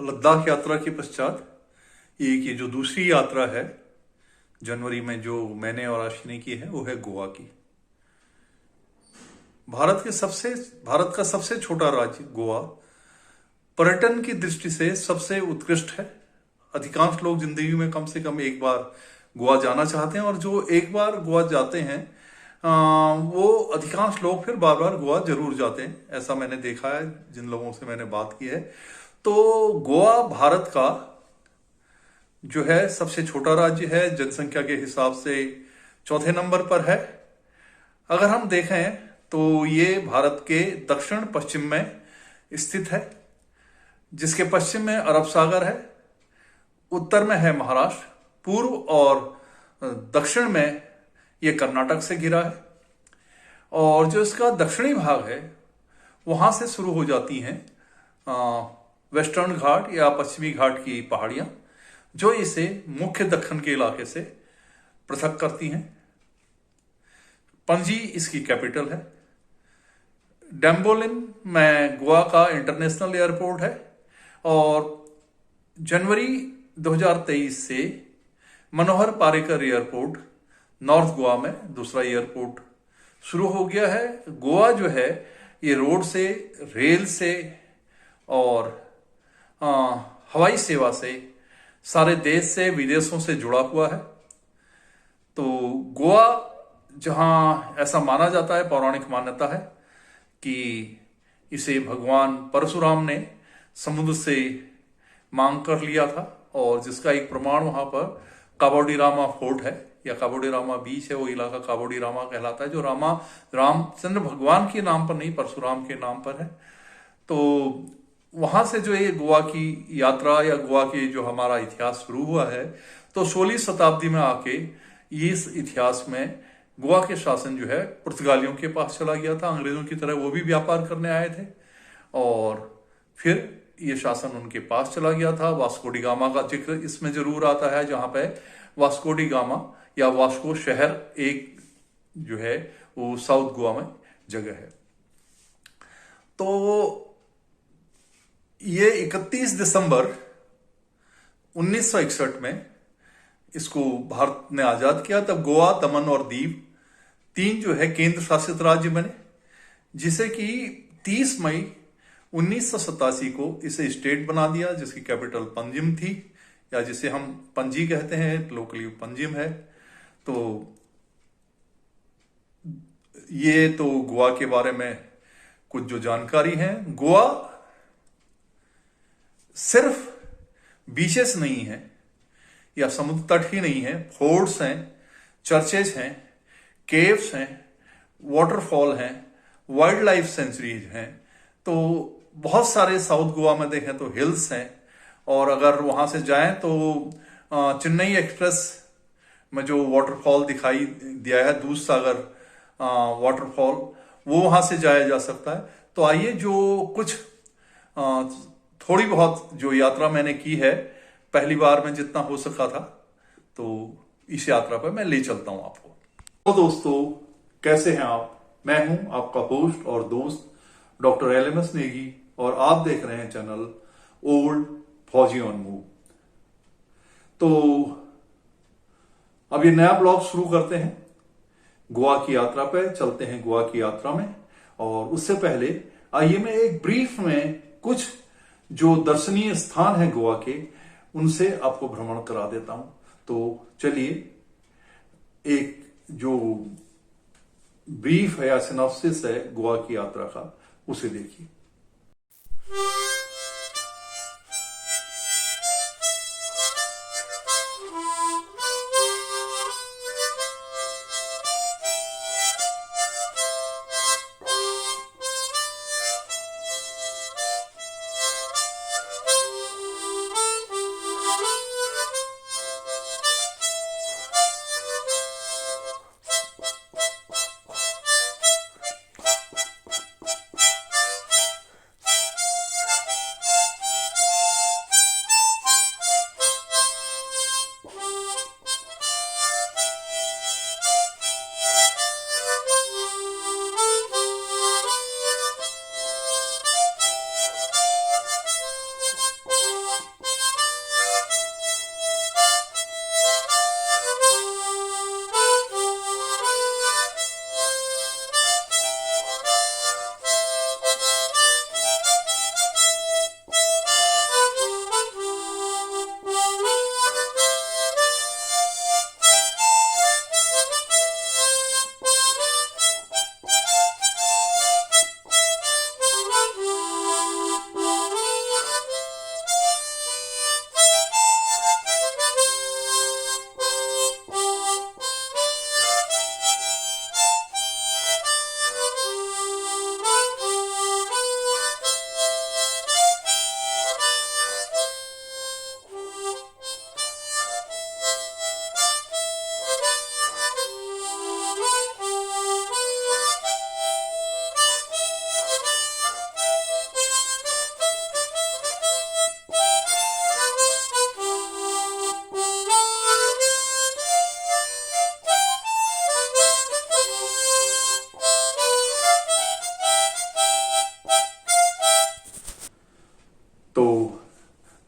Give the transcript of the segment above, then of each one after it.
लद्दाख यात्रा के पश्चात एक ये जो दूसरी यात्रा है जनवरी में जो मैंने और आशी ने की है वो है गोवा की। भारत का सबसे छोटा राज्य गोवा पर्यटन की दृष्टि से सबसे उत्कृष्ट है। अधिकांश लोग जिंदगी में कम से कम एक बार गोवा जाना चाहते हैं और जो एक बार गोवा जाते हैं वो अधिकांश लोग फिर बार बार गोवा जरूर जाते हैं, ऐसा मैंने देखा है जिन लोगों से मैंने बात की है। तो गोवा भारत का जो है सबसे छोटा राज्य है, जनसंख्या के हिसाब से चौथे नंबर पर है। अगर हम देखें तो ये भारत के दक्षिण पश्चिम में स्थित है, जिसके पश्चिम में अरब सागर है, उत्तर में है महाराष्ट्र, पूर्व और दक्षिण में ये कर्नाटक से घिरा है। और जो इसका दक्षिणी भाग है वहां से शुरू हो जाती हैं वेस्टर्न घाट या पश्चिमी घाट की पहाड़ियां, जो इसे मुख्य दक्कन के इलाके से पृथक करती हैं। पणजी इसकी कैपिटल है। डैम्बोलिम में गोवा का इंटरनेशनल एयरपोर्ट है और जनवरी 2023 से मनोहर पारेकर एयरपोर्ट नॉर्थ गोवा में दूसरा एयरपोर्ट शुरू हो गया है। गोवा जो है ये रोड से, रेल से और हवाई सेवा से सारे देश से, विदेशों से जुड़ा हुआ है। तो गोवा जहां ऐसा माना जाता है, पौराणिक मान्यता है कि इसे भगवान परशुराम ने समुद्र से मांग कर लिया था और जिसका एक प्रमाण वहां पर काबोडीरामा फोर्ट है या काबोडीरामा बीच है, वो इलाका काबोडीरामा कहलाता है, जो रामचंद्र भगवान के नाम पर नहीं, परशुराम के नाम पर है। तो वहां से जो ये गोवा की यात्रा या गोवा की जो हमारा इतिहास शुरू हुआ है, तो 16वीं शताब्दी में आके इस इतिहास में गोवा के शासन जो है पुर्तगालियों के पास चला गया था। अंग्रेजों की तरह वो भी व्यापार करने आए थे और फिर ये शासन उनके पास चला गया था। वास्को डी गामा का जिक्र इसमें जरूर आता है, जहां पे वास्को डी गामा या वास्को शहर एक जो है वो साउथ गोवा में जगह है। तो ये 31 दिसंबर 1961 में इसको भारत ने आजाद किया। तब गोवा, दमन और दीव तीन जो है केंद्र शासित राज्य बने, जिसे कि 30 मई 1987 को इसे स्टेट बना दिया, जिसकी कैपिटल पंजिम थी या जिसे हम पणजी कहते हैं, लोकली पंजिम है। तो ये तो गोवा के बारे में कुछ जो जानकारी है। गोवा सिर्फ बीचेस नहीं है या समुद्र तट ही नहीं है, फोर्ट्स हैं, चर्चेज हैं, केव्स हैं, वाटरफॉल हैं, वाइल्ड लाइफ सेंचुरीज हैं। तो बहुत सारे साउथ गोवा में देखें तो हिल्स हैं। और अगर वहां से जाएं तो चेन्नई एक्सप्रेस में जो वाटरफॉल दिखाई दिया है, दूध सागर वाटरफॉल, वो वहां से जाया जा सकता है। तो आइए जो कुछ थोड़ी बहुत जो यात्रा मैंने की है, पहली बार में जितना हो सका था, तो इस यात्रा पर मैं ले चलता हूं आपको। तो दोस्तों, कैसे हैं आप? मैं हूं आपका होस्ट और दोस्त डॉक्टर LMS नेगी और आप देख रहे हैं चैनल ओल्ड फौजी ऑन मूव। तो अब ये नया ब्लॉग शुरू करते हैं। गोवा की यात्रा पे चलते हैं, गोवा की यात्रा में। और उससे पहले आइए मैं एक ब्रीफ में कुछ जो दर्शनीय स्थान है गोवा के, उनसे आपको भ्रमण करा देता हूं। तो चलिए एक जो ब्रीफ है या सिनॉप्सिस है गोवा की यात्रा का, उसे देखिए।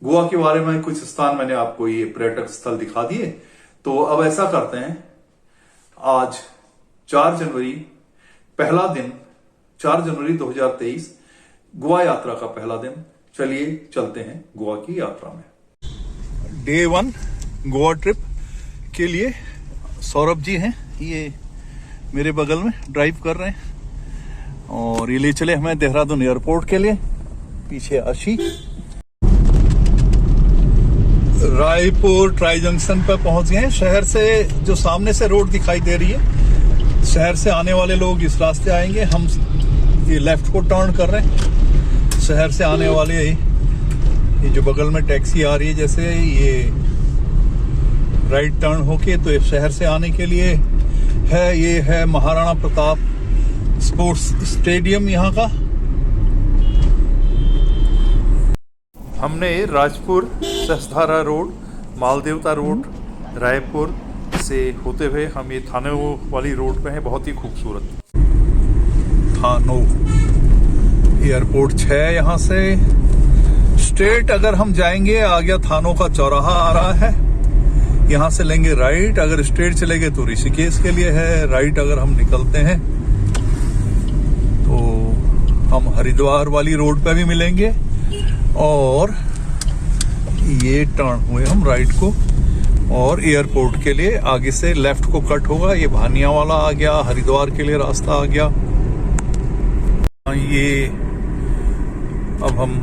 गोवा के बारे में कुछ स्थान मैंने आपको ये पर्यटक स्थल दिखा दिए। तो अब ऐसा करते हैं, आज 4 जनवरी पहला दिन, 4 जनवरी 2023 गोवा यात्रा का पहला दिन। चलिए चलते हैं गोवा की यात्रा में। डे 1 गोवा ट्रिप के लिए सौरभ जी हैं, ये मेरे बगल में ड्राइव कर रहे हैं और ये ले चले हमें देहरादून एयरपोर्ट के लिए। पीछे आशी। रायपुर ट्राई जंक्शन पर पहुंच गए हैं। शहर से जो सामने से रोड दिखाई दे रही है, शहर से आने वाले लोग इस रास्ते आएंगे। हम ये लेफ्ट को टर्न कर रहे हैं। शहर से आने वाले ये जो बगल में टैक्सी आ रही है, जैसे ये राइट टर्न होके, तो ये शहर से आने के लिए है। ये है महाराणा प्रताप स्पोर्ट्स स्टेडियम यहाँ का। हमने राजपुर, सहस्त्रधारा रोड, मालदेवता रोड, रायपुर से होते हुए हम ये थाने वाली रोड पे हैं। बहुत ही खूबसूरत थानो एयरपोर्ट 6 यहाँ से स्ट्रेट अगर हम जाएंगे, आ गया थानों का चौराहा आ रहा है। यहाँ से लेंगे राइट, अगर स्ट्रेट चलेंगे तो ऋषिकेश के लिए है। राइट अगर हम निकलते हैं तो हम हरिद्वार वाली रोड पे भी मिलेंगे। और ये टर्न हुए हम राइट को और एयरपोर्ट के लिए आगे से लेफ्ट को कट होगा। ये भानिया वाला आ गया, हरिद्वार के लिए रास्ता आ गया। ये अब हम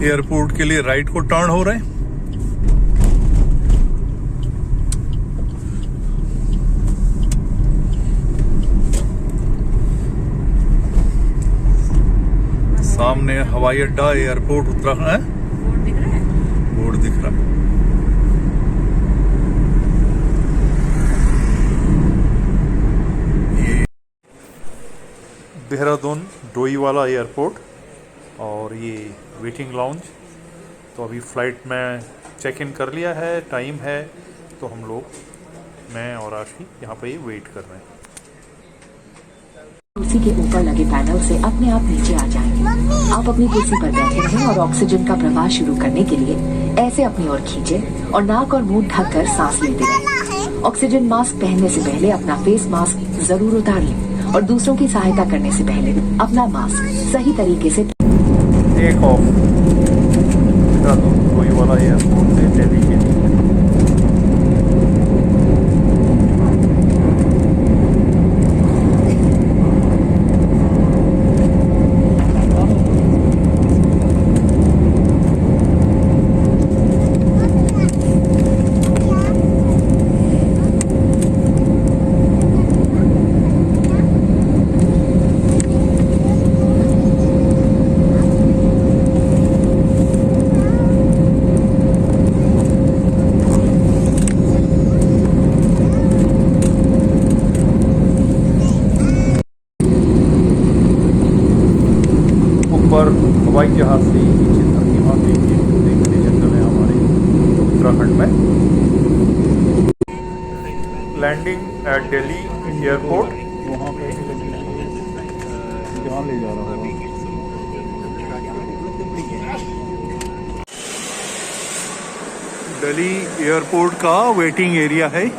एयरपोर्ट के लिए राइट को टर्न हो रहे हैं। सामने हवाई अड्डा, एयरपोर्ट उत्तराखंड है। बोर्ड दिख रहा है? बोर्ड दिख रहा है। ये देहरादून डोईवाला एयरपोर्ट और ये वेटिंग लाउंज। तो अभी फ्लाइट में चेक इन कर लिया है, टाइम है, तो हम लोग, मैं और आशी यहाँ पे वेट कर रहे हैं। कुर्सी के ऊपर लगे पैनल से अपने आप नीचे आ जाएंगे। आप अपनी कुर्सी पर बैठे रहें और ऑक्सीजन का प्रवाह शुरू करने के लिए ऐसे अपनी ओर खींचें और नाक और मुंह ढककर सांस लेते रहें। ऑक्सीजन मास्क पहनने से पहले अपना फेस मास्क जरूर उतार लें और दूसरों की सहायता करने से पहले अपना मास्क सही तरीके से टेक ऑफ कोई वाला एयरपोर्ट से दिल्ली के लिए। हवाई जहाज से नीचे धरतीमा देखने जंगल है हमारे उत्तराखंड में। लैंडिंग एट दिल्ली एयरपोर्ट, वहाँ पे जहाँ ले जा रहा है। दिल्ली एयरपोर्ट का वेटिंग एरिया है।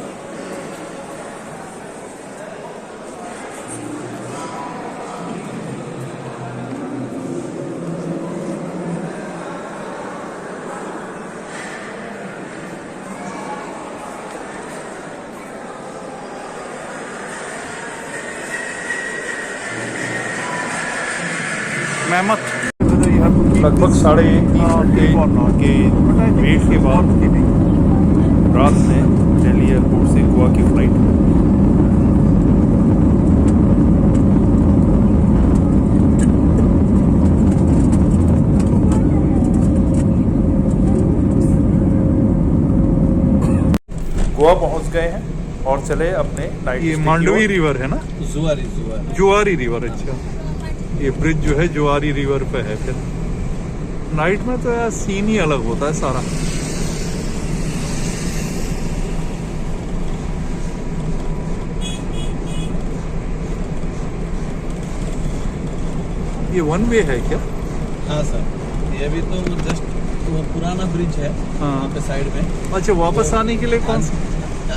लगभग 3.5 घंटे के वेट के बाद रात में दिल्ली एयरपोर्ट से गोवा की फ्लाइट। गोवा पहुंच गए हैं और चले अपने नाइट। ये मांडवी रिवर है ना? जुआरी रिवर। अच्छा, ये ब्रिज जो है जुआरी रिवर पे है। फिर नाइट में तो यार सीन ही अलग होता है सारा। ये 1 वे है क्या? हाँ सर, ये अभी तो जस्ट वो पुराना ब्रिज है हाँ। वहाँ पे साइड में। अच्छा, वापस आने के लिए कौन सा?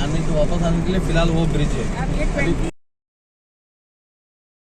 आने तो वापस आने के लिए फिलहाल वो ब्रिज है।